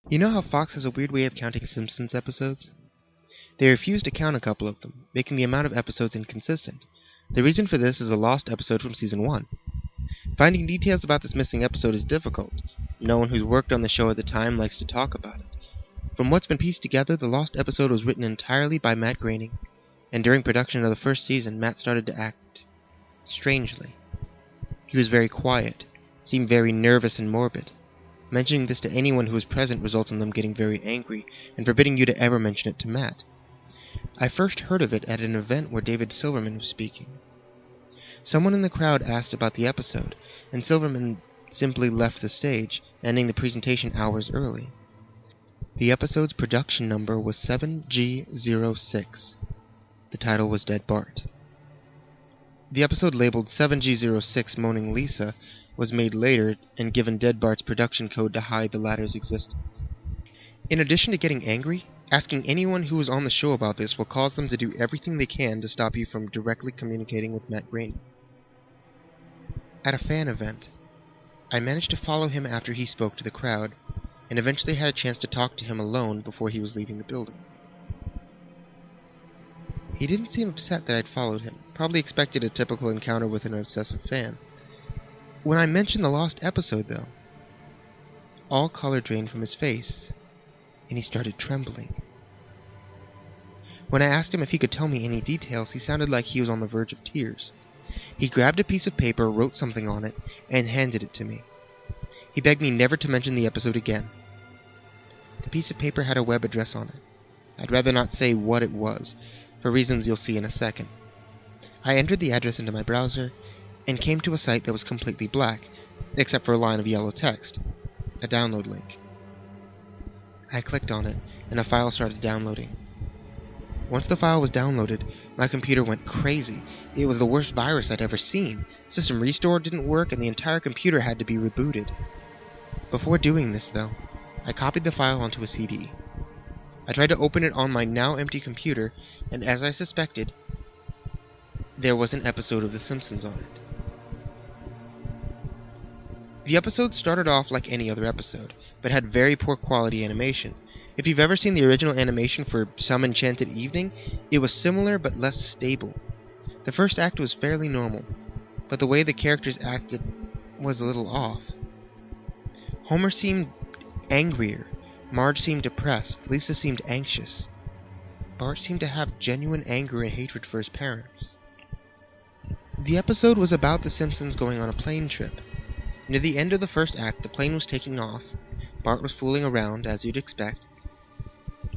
You know how Fox has a weird way of counting Simpsons episodes? They refuse to count a couple of them, making the amount of episodes inconsistent. The reason for this is a lost episode from Season 1. Finding details about this missing episode is difficult. No one who's worked on the show at the time likes to talk about it. From what's been pieced together, the lost episode was written entirely by Matt Groening, and during production of the first season, Matt started to act strangely. He was very quiet, seemed very nervous and morbid. Mentioning this to anyone who was present results in them getting very angry and forbidding you to ever mention it to Matt. I first heard of it at an event where David Silverman was speaking. Someone in the crowd asked about the episode, and Silverman simply left the stage, ending the presentation hours early. The episode's production number was 7G06. The title was Dead Bart. The episode labeled 7G06 Moaning Lisa was made later and given Dead Bart's production code to hide the latter's existence. In addition to getting angry, asking anyone who was on the show about this will cause them to do everything they can to stop you from directly communicating with Matt Groening. At a fan event, I managed to follow him after he spoke to the crowd, and eventually had a chance to talk to him alone before he was leaving the building. He didn't seem upset that I'd followed him, probably expected a typical encounter with an obsessive fan. When I mentioned the lost episode, though, all color drained from his face, and he started trembling. When I asked him if he could tell me any details, he sounded like he was on the verge of tears. He grabbed a piece of paper, wrote something on it, and handed it to me. He begged me never to mention the episode again. The piece of paper had a web address on it. I'd rather not say what it was, for reasons you'll see in a second. I entered the address into my browser, and came to a site that was completely black, except for a line of yellow text, a download link. I clicked on it, and a file started downloading. Once the file was downloaded, my computer went crazy. It was the worst virus I'd ever seen. System restore didn't work, and the entire computer had to be rebooted. Before doing this, though, I copied the file onto a CD. I tried to open it on my now empty computer, and as I suspected, there was an episode of The Simpsons on it. The episode started off like any other episode, but had very poor quality animation. If you've ever seen the original animation for Some Enchanted Evening, it was similar but less stable. The first act was fairly normal, but the way the characters acted was a little off. Homer seemed angrier, Marge seemed depressed, Lisa seemed anxious. Bart seemed to have genuine anger and hatred for his parents. The episode was about the Simpsons going on a plane trip. Near the end of the first act, the plane was taking off. Bart was fooling around, as you'd expect.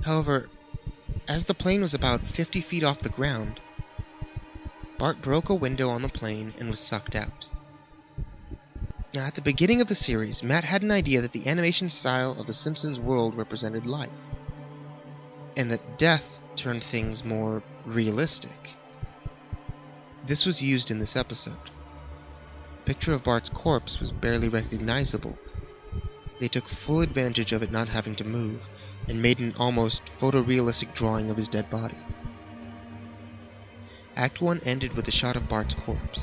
However, as the plane was about 50 feet off the ground, Bart broke a window on the plane and was sucked out. Now, at the beginning of the series, Matt had an idea that the animation style of the Simpsons world represented life, and that death turned things more realistic. This was used in this episode. The picture of Bart's corpse was barely recognizable. They took full advantage of it not having to move, and made an almost photorealistic drawing of his dead body. Act 1 ended with a shot of Bart's corpse.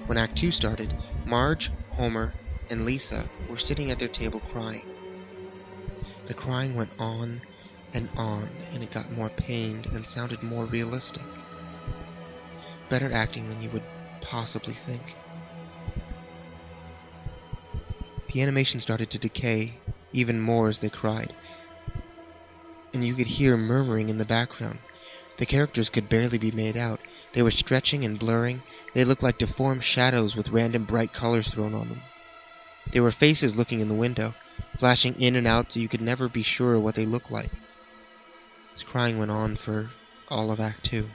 When Act 2 started, Marge, Homer, and Lisa were sitting at their table crying. The crying went on, and it got more pained and sounded more realistic. Better acting than you would possibly think. The animation started to decay even more as they cried, and you could hear murmuring in the background. The characters could barely be made out. They were stretching and blurring. They looked like deformed shadows with random bright colors thrown on them. There were faces looking in the window, flashing in and out so you could never be sure what they looked like. This crying went on for all of Act 2.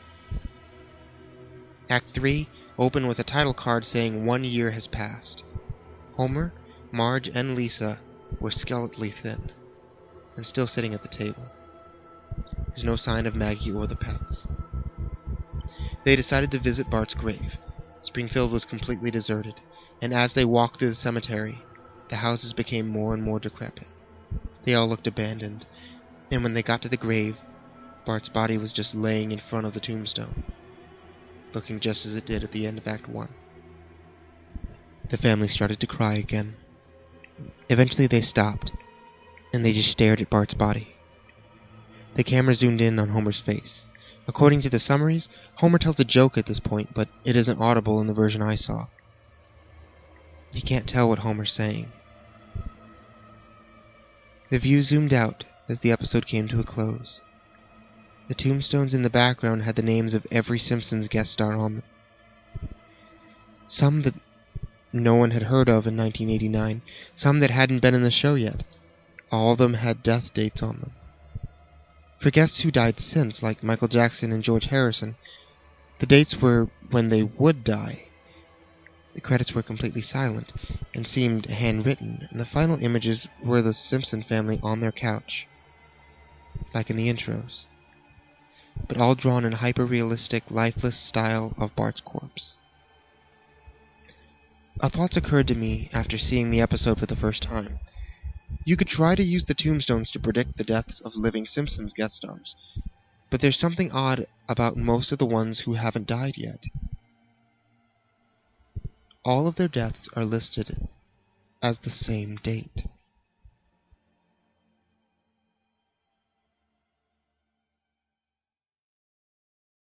Act 3 opened with a title card saying 1 year has passed. Homer, Marge, and Lisa were skeletally thin, and still sitting at the table. There's no sign of Maggie or the pets. They decided to visit Bart's grave. Springfield was completely deserted, and as they walked through the cemetery, the houses became more and more decrepit. They all looked abandoned, and when they got to the grave, Bart's body was just laying in front of the tombstone, looking just as it did at the end of Act 1. The family started to cry again. Eventually they stopped, and they just stared at Bart's body. The camera zoomed in on Homer's face. According to the summaries, Homer tells a joke at this point, but it isn't audible in the version I saw. You can't tell what Homer's saying. The view zoomed out as the episode came to a close. The tombstones in the background had the names of every Simpsons guest star on them. Some that no one had heard of in 1989, some that hadn't been in the show yet. All of them had death dates on them. For guests who died since, like Michael Jackson and George Harrison, the dates were when they would die. The credits were completely silent and seemed handwritten, and the final images were the Simpson family on their couch, like in the intros, but all drawn in hyper-realistic, lifeless style of Bart's corpse. A thought occurred to me after seeing the episode for the first time. You could try to use the tombstones to predict the deaths of living Simpsons guest stars, but there's something odd about most of the ones who haven't died yet. All of their deaths are listed as the same date.